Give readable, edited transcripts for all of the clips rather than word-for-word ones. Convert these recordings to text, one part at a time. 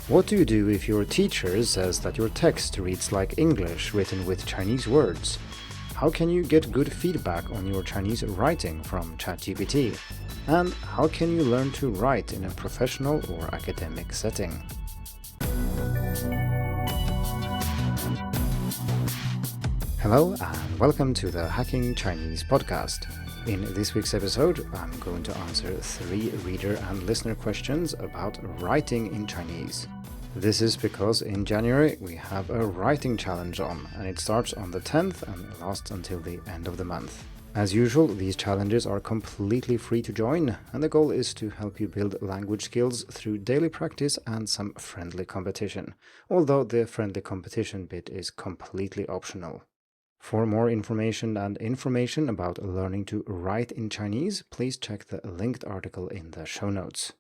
What do you do if your teacher says that your text reads like English written with Chinese words? How can you get good feedback on your Chinese writing from ChatGPT? And how can you learn to write in a professional or academic setting? Hello and welcome to the Hacking Chinese podcast. In this week's episode, I'm going to answer 3 reader and listener questions about writing in Chinese. This is because in January we have a writing challenge on, and it starts on the 10th and lasts until the end of the month. As usual, these challenges are completely free to join, and the goal is to help you build language skills through daily practice and some friendly competition, although the friendly competition bit is completely optional. For more information and information about learning to write in Chinese, please check the linked article in the show notes.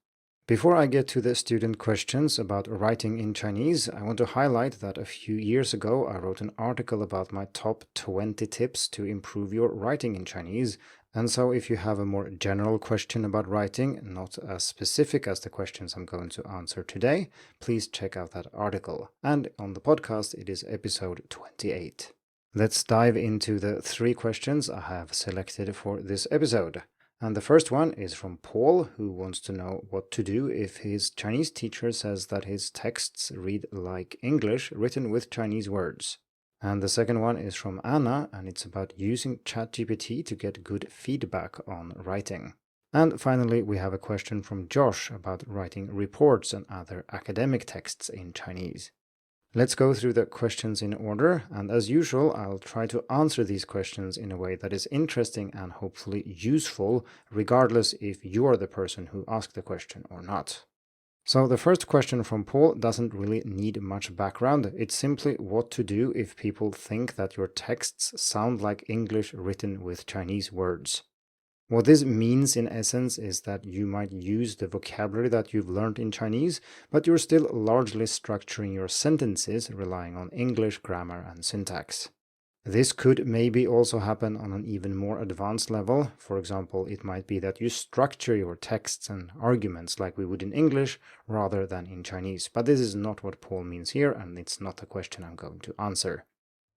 Before I get to the student questions about writing in Chinese, I want to highlight that a few years ago I wrote an article about my top 20 tips to improve your writing in Chinese, and so if you have a more general question about writing, not as specific as the questions I'm going to answer today, please check out that article. And on the podcast, it is episode 28. Let's dive into the 3 questions I have selected for this episode. And the first one is from Paul, who wants to know what to do if his Chinese teacher says that his texts read like English written with Chinese words. And the second one is from Anna, and it's about using ChatGPT to get good feedback on writing. And finally, we have a question from Josh about writing reports and other academic texts in Chinese. Let's go through the questions in order, and as usual, I'll try to answer these questions in a way that is interesting and hopefully useful, regardless if you're the person who asked the question or not. So the first question from Paul doesn't really need much background. It's simply what to do if people think that your texts sound like English written with Chinese words. What this means in essence is that you might use the vocabulary that you've learned in Chinese, but you're still largely structuring your sentences relying on English grammar and syntax. This could maybe also happen on an even more advanced level. For example, it might be that you structure your texts and arguments like we would in English rather than in Chinese. But this is not what Paul means here, and it's not a question I'm going to answer.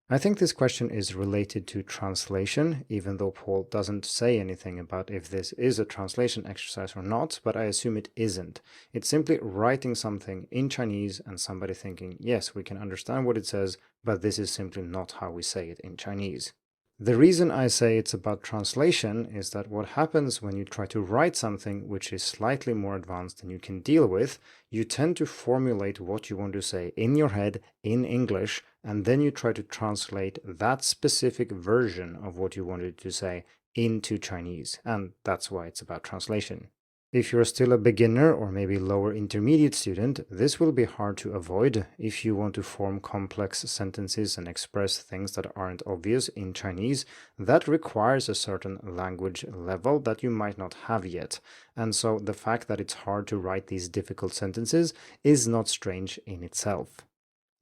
I think this question is related to translation, even though Paul doesn't say anything about if this is a translation exercise or not, but I assume it isn't. It's simply writing something in Chinese and somebody thinking, yes, we can understand what it says, but this is simply not how we say it in Chinese. The reason I say it's about translation is that what happens when you try to write something which is slightly more advanced than you can deal with, you tend to formulate what you want to say in your head in English, and then you try to translate that specific version of what you wanted to say into Chinese, and that's why it's about translation. If you're still a beginner or maybe lower intermediate student, this will be hard to avoid if you want to form complex sentences and express things that aren't obvious in Chinese. That requires a certain language level that you might not have yet. And so the fact that it's hard to write these difficult sentences is not strange in itself.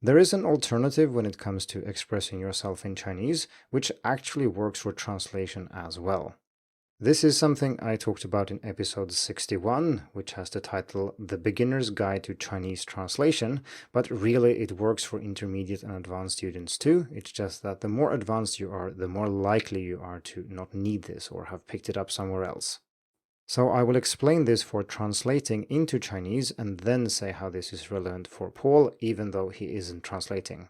There is an alternative when it comes to expressing yourself in Chinese, which actually works for translation as well. This is something I talked about in episode 61, which has the title The Beginner's Guide to Chinese Translation, but really it works for intermediate and advanced students too. It's just that the more advanced you are, the more likely you are to not need this or have picked it up somewhere else. So I will explain this for translating into Chinese and then say how this is relevant for Paul, even though he isn't translating.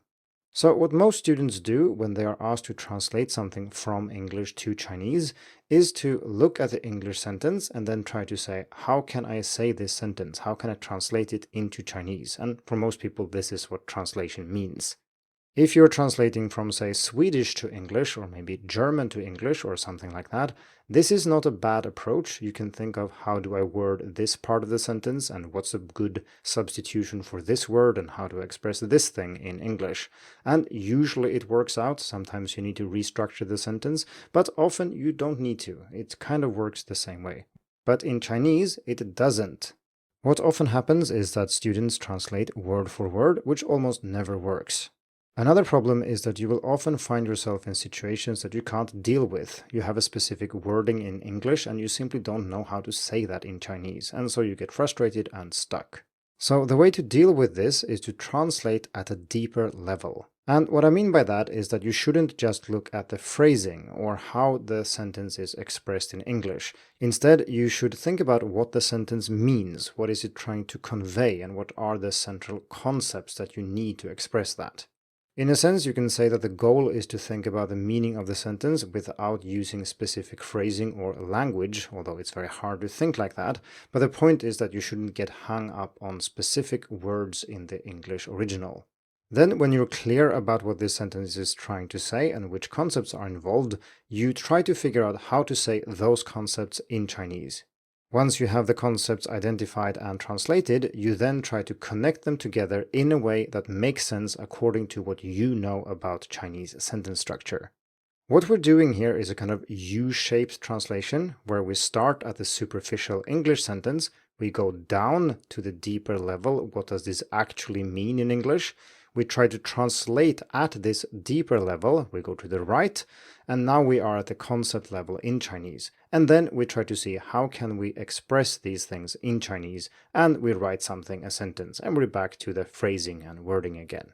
So what most students do when they are asked to translate something from English to Chinese is to look at the English sentence and then try to say, how can I say this sentence? How can I translate it into Chinese? And for most people, this is what translation means. If you're translating from, say, Swedish to English, or maybe German to English, or something like that, this is not a bad approach. You can think of how do I word this part of the sentence, and what's a good substitution for this word, and how to express this thing in English. And usually it works out. Sometimes you need to restructure the sentence, but often you don't need to. It kind of works the same way. But in Chinese, it doesn't. What often happens is that students translate word for word, which almost never works. Another problem is that you will often find yourself in situations that you can't deal with. You have a specific wording in English and you simply don't know how to say that in Chinese, and so you get frustrated and stuck. So the way to deal with this is to translate at a deeper level. And what I mean by that is that you shouldn't just look at the phrasing or how the sentence is expressed in English. Instead, you should think about what the sentence means, what is it trying to convey, and what are the central concepts that you need to express that. In a sense, you can say that the goal is to think about the meaning of the sentence without using specific phrasing or language, although it's very hard to think like that. But the point is that you shouldn't get hung up on specific words in the English original. Then, when you're clear about what this sentence is trying to say and which concepts are involved, you try to figure out how to say those concepts in Chinese. Once you have the concepts identified and translated, you then try to connect them together in a way that makes sense according to what you know about Chinese sentence structure. What we're doing here is a kind of U-shaped translation, where we start at the superficial English sentence, we go down to the deeper level, what does this actually mean in English? We try to translate at this deeper level, we go to the right, and now we are at the concept level in Chinese. And then we try to see how can we express these things in Chinese, and we write something, a sentence, and we're back to the phrasing and wording again.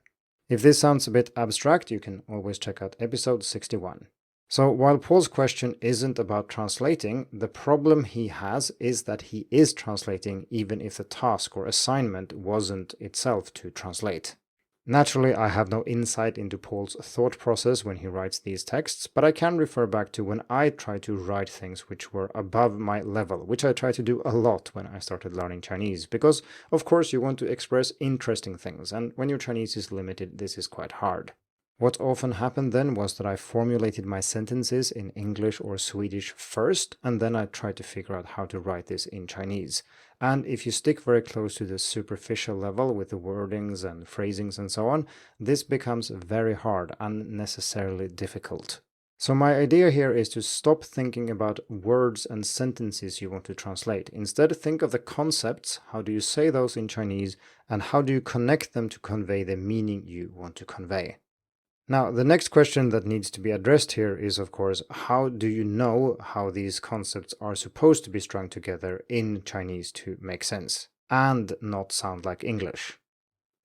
If this sounds a bit abstract, you can always check out episode 61. So while Paul's question isn't about translating, the problem he has is that he is translating even if the task or assignment wasn't itself to translate. Naturally, I have no insight into Paul's thought process when he writes these texts, but I can refer back to when I tried to write things which were above my level, which I tried to do a lot when I started learning Chinese, because of course you want to express interesting things, and when your Chinese is limited, this is quite hard. What often happened then was that I formulated my sentences in English or Swedish first, and then I tried to figure out how to write this in Chinese. And if you stick very close to the superficial level with the wordings and phrasings and so on, this becomes very hard, unnecessarily difficult. So my idea here is to stop thinking about words and sentences you want to translate. Instead, think of the concepts, how do you say those in Chinese, and how do you connect them to convey the meaning you want to convey. Now, the next question that needs to be addressed here is, of course, how do you know how these concepts are supposed to be strung together in Chinese to make sense and not sound like English?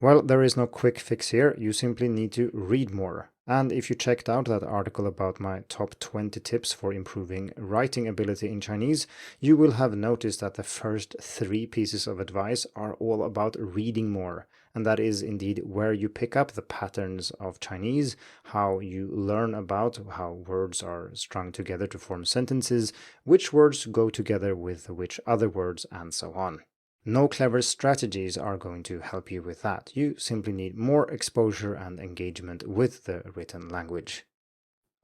Well, there is no quick fix here, you simply need to read more. And if you checked out that article about my top 20 tips for improving writing ability in Chinese, you will have noticed that the first 3 pieces of advice are all about reading more. And that is indeed where you pick up the patterns of Chinese, how you learn about how words are strung together to form sentences, which words go together with which other words, and so on. No clever strategies are going to help you with that. You simply need more exposure and engagement with the written language.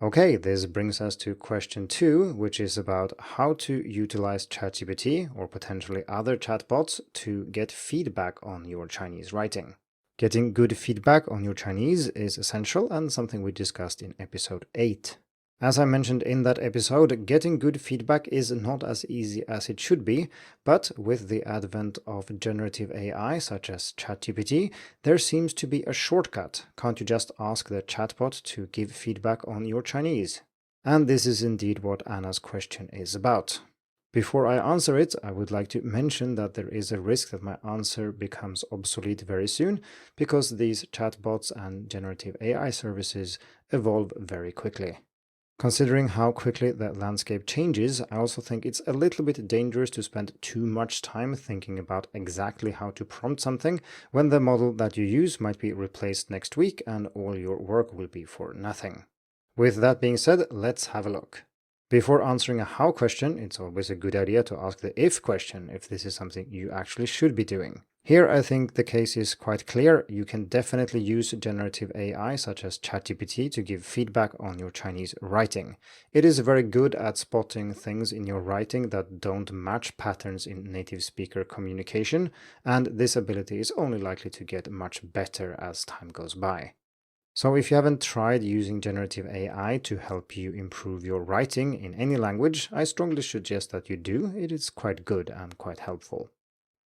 Okay, this brings us to question 2, which is about how to utilize ChatGPT or potentially other chatbots to get feedback on your Chinese writing. Getting good feedback on your Chinese is essential and something we discussed in episode 8. As I mentioned in that episode, getting good feedback is not as easy as it should be, but with the advent of generative AI such as ChatGPT, there seems to be a shortcut. Can't you just ask the chatbot to give feedback on your Chinese? And this is indeed what Anna's question is about. Before I answer it, I would like to mention that there is a risk that my answer becomes obsolete very soon, because these chatbots and generative AI services evolve very quickly. Considering how quickly the landscape changes, I also think it's a little bit dangerous to spend too much time thinking about exactly how to prompt something when the model that you use might be replaced next week and all your work will be for nothing. With that being said, let's have a look. Before answering a how question, it's always a good idea to ask the if question if this is something you actually should be doing. Here I think the case is quite clear. You can definitely use generative AI such as ChatGPT to give feedback on your Chinese writing. It is very good at spotting things in your writing that don't match patterns in native speaker communication, and this ability is only likely to get much better as time goes by. So if you haven't tried using generative AI to help you improve your writing in any language, I strongly suggest that you do. It is quite good and quite helpful.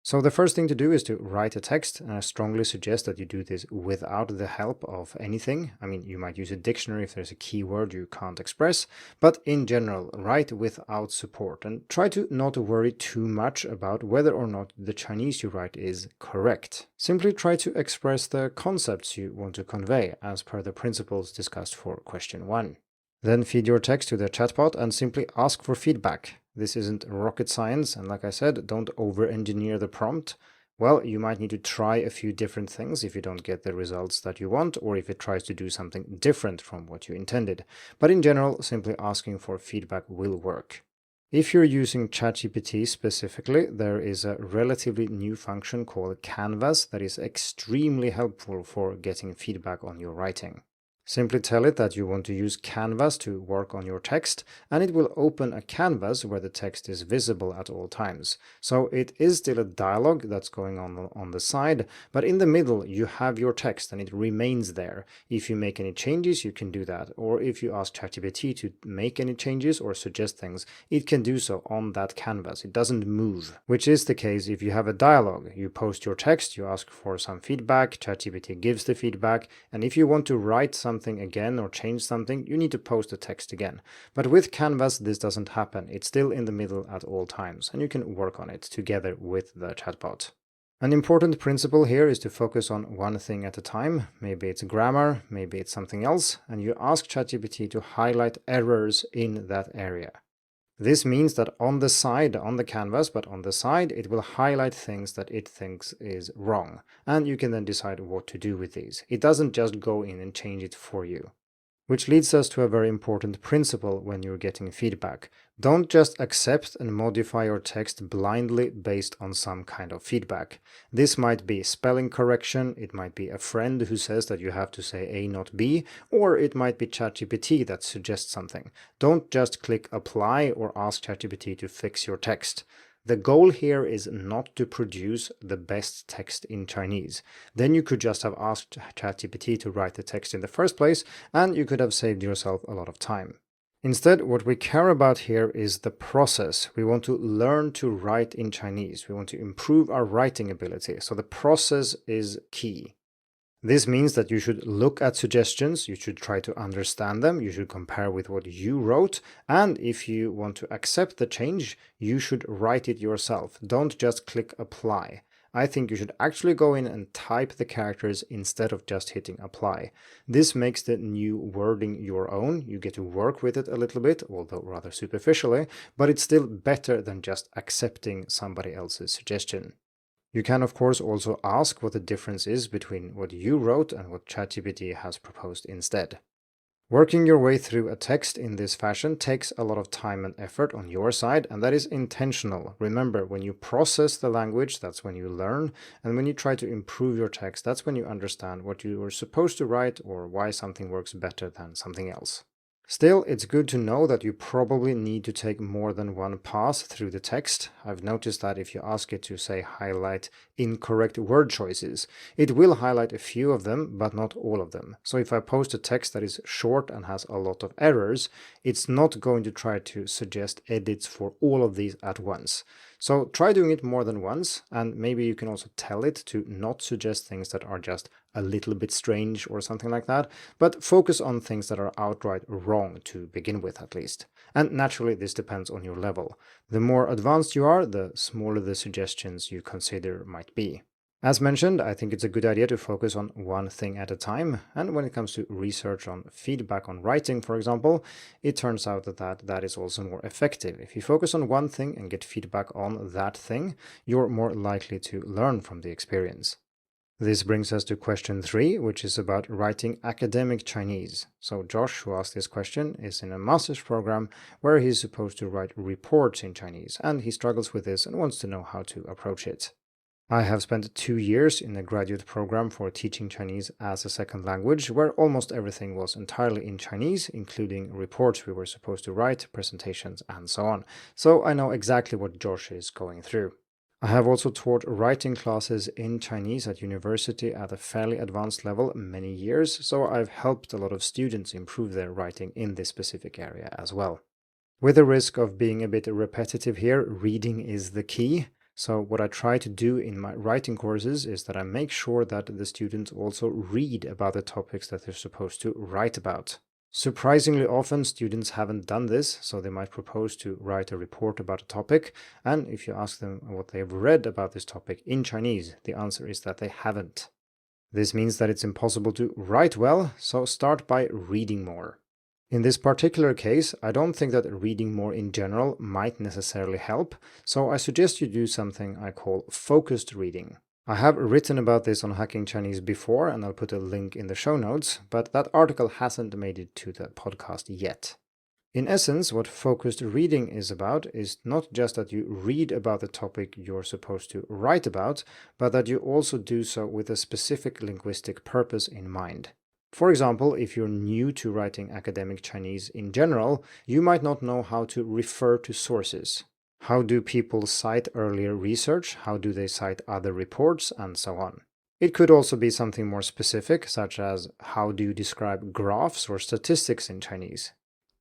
So the first thing to do is to write a text, and I strongly suggest that you do this without the help of anything. I mean, you might use a dictionary if there's a keyword you can't express, but in general, write without support and try to not worry too much about whether or not the Chinese you write is correct. Simply try to express the concepts you want to convey as per the principles discussed for question 1. Then feed your text to the chatbot and simply ask for feedback. This isn't rocket science, and like I said, don't over-engineer the prompt. Well, you might need to try a few different things if you don't get the results that you want, or if it tries to do something different from what you intended. But in general, simply asking for feedback will work. If you're using ChatGPT specifically, there is a relatively new function called Canvas that is extremely helpful for getting feedback on your writing. Simply tell it that you want to use Canvas to work on your text, and it will open a canvas where the text is visible at all times. So it is still a dialogue that's going on the side, but in the middle you have your text and it remains there. If you make any changes, you can do that. Or if you ask ChatGPT to make any changes or suggest things, it can do so on that canvas. It doesn't move, which is the case if you have a dialogue. You post your text, you ask for some feedback, ChatGPT gives the feedback, and if you want to write something again or change something, you need to post the text again. But with Canvas, this doesn't happen. It's still in the middle at all times, and you can work on it together with the chatbot. An important principle here is to focus on one thing at a time. Maybe it's grammar, maybe it's something else, and you ask ChatGPT to highlight errors in that area. This means that on the side, on the canvas, but on the side, it will highlight things that it thinks is wrong, and you can then decide what to do with these. It doesn't just go in and change it for you. Which leads us to a very important principle when you're getting feedback. Don't just accept and modify your text blindly based on some kind of feedback. This might be spelling correction, it might be a friend who says that you have to say A, not B, or it might be ChatGPT that suggests something. Don't just click apply or ask ChatGPT to fix your text. The goal here is not to produce the best text in Chinese. Then you could just have asked ChatGPT to write the text in the first place, and you could have saved yourself a lot of time. Instead, what we care about here is the process. We want to learn to write in Chinese. We want to improve our writing ability. So the process is key. This means that you should look at suggestions, you should try to understand them, you should compare with what you wrote, and if you want to accept the change, you should write it yourself. Don't just click apply. I think you should actually go in and type the characters instead of just hitting apply. This makes the new wording your own. You get to work with it a little bit, although rather superficially, but it's still better than just accepting somebody else's suggestion. You can of course also ask what the difference is between what you wrote and what ChatGPT has proposed instead. Working your way through a text in this fashion takes a lot of time and effort on your side, and that is intentional. Remember, when you process the language, that's when you learn, and when you try to improve your text, that's when you understand what you were supposed to write or why something works better than something else. Still, it's good to know that you probably need to take more than one pass through the text. I've noticed that if you ask it to, say, highlight incorrect word choices, it will highlight a few of them, but not all of them. So if I post a text that is short and has a lot of errors, it's not going to try to suggest edits for all of these at once. So try doing it more than once, and maybe you can also tell it to not suggest things that are just a little bit strange or something like that, but focus on things that are outright wrong to begin with at least. And naturally, this depends on your level. The more advanced you are, the smaller the suggestions you consider might be. As mentioned, I think it's a good idea to focus on one thing at a time, and when it comes to research on feedback on writing, for example, it turns out that is also more effective. If you focus on one thing and get feedback on that thing, you're more likely to learn from the experience. This brings us to question 3, which is about writing academic Chinese. So Josh, who asked this question, is in a master's program where he's supposed to write reports in Chinese, and he struggles with this and wants to know how to approach it. I have spent 2 years in a graduate program for teaching Chinese as a second language, where almost everything was entirely in Chinese, including reports we were supposed to write, presentations, and so on. So I know exactly what Josh is going through. I have also taught writing classes in Chinese at university at a fairly advanced level many years, so I've helped a lot of students improve their writing in this specific area as well. With the risk of being a bit repetitive here, reading is the key. So what I try to do in my writing courses is that I make sure that the students also read about the topics that they're supposed to write about. Surprisingly often, students haven't done this, so they might propose to write a report about a topic, and if you ask them what they've read about this topic in Chinese, the answer is that they haven't. This means that it's impossible to write well, so start by reading more. In this particular case, I don't think that reading more in general might necessarily help, so I suggest you do something I call focused reading. I have written about this on Hacking Chinese before, and I'll put a link in the show notes, but that article hasn't made it to the podcast yet. In essence, what focused reading is about is not just that you read about the topic you're supposed to write about, but that you also do so with a specific linguistic purpose in mind. For example, if you're new to writing academic Chinese in general, you might not know how to refer to sources. How do people cite earlier research? How do they cite other reports? And so on. It could also be something more specific, such as how do you describe graphs or statistics in Chinese?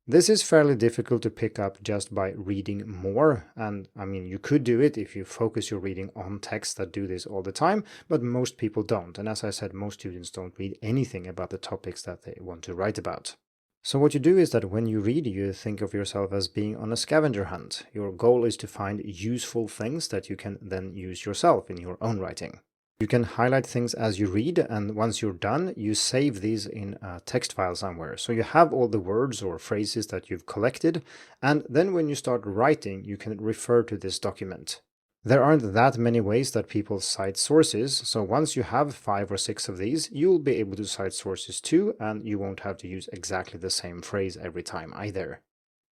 This is fairly difficult to pick up just by reading more, and you could do it if you focus your reading on texts that do this all the time, but most people don't, and as I said, most students don't read anything about the topics that they want to write about. So what you do is that when you read, you think of yourself as being on a scavenger hunt. Your goal is to find useful things that you can then use yourself in your own writing. You can highlight things as you read, and once you're done, you save these in a text file somewhere. So you have all the words or phrases that you've collected, and then when you start writing, you can refer to this document. There aren't that many ways that people cite sources, so once you have 5 or 6 of these, you'll be able to cite sources too, and you won't have to use exactly the same phrase every time either.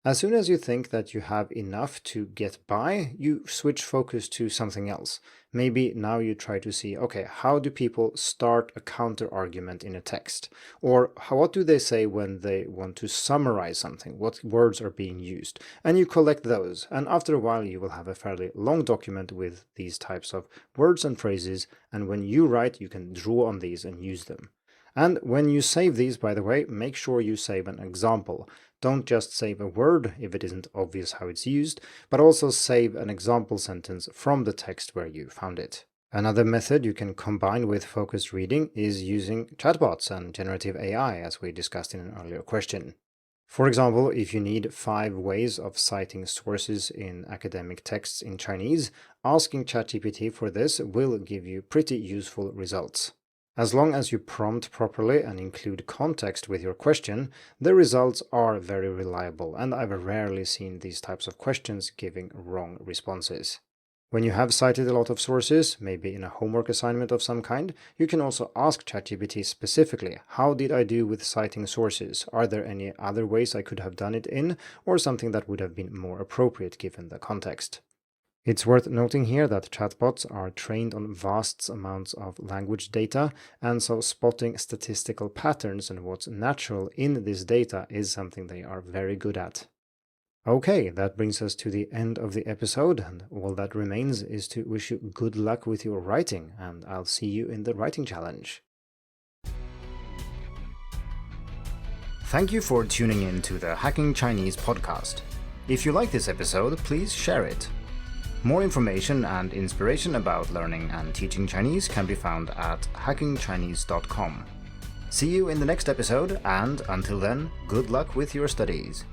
As soon as you think that you have enough to get by, you switch focus to something else. Maybe now you try to see, okay, how do people start a counter-argument in a text? Or what do they say when they want to summarize something? What words are being used? And you collect those, and after a while you will have a fairly long document with these types of words and phrases, and when you write, you can draw on these and use them. And when you save these, by the way, make sure you save an example. Don't just save a word if it isn't obvious how it's used, but also save an example sentence from the text where you found it. Another method you can combine with focused reading is using chatbots and generative AI, as we discussed in an earlier question. For example, if you need 5 ways of citing sources in academic texts in Chinese, asking ChatGPT for this will give you pretty useful results. As long as you prompt properly and include context with your question, the results are very reliable, and I've rarely seen these types of questions giving wrong responses. When you have cited a lot of sources, maybe in a homework assignment of some kind, you can also ask ChatGPT specifically, how did I do with citing sources? Are there any other ways I could have done it in, or something that would have been more appropriate given the context? It's worth noting here that chatbots are trained on vast amounts of language data, and so spotting statistical patterns and what's natural in this data is something they are very good at. Okay, that brings us to the end of the episode, and all that remains is to wish you good luck with your writing, and I'll see you in the writing challenge. Thank you for tuning in to the Hacking Chinese podcast. If you like this episode, please share it. More information and inspiration about learning and teaching Chinese can be found at hackingchinese.com. See you in the next episode, and until then, good luck with your studies.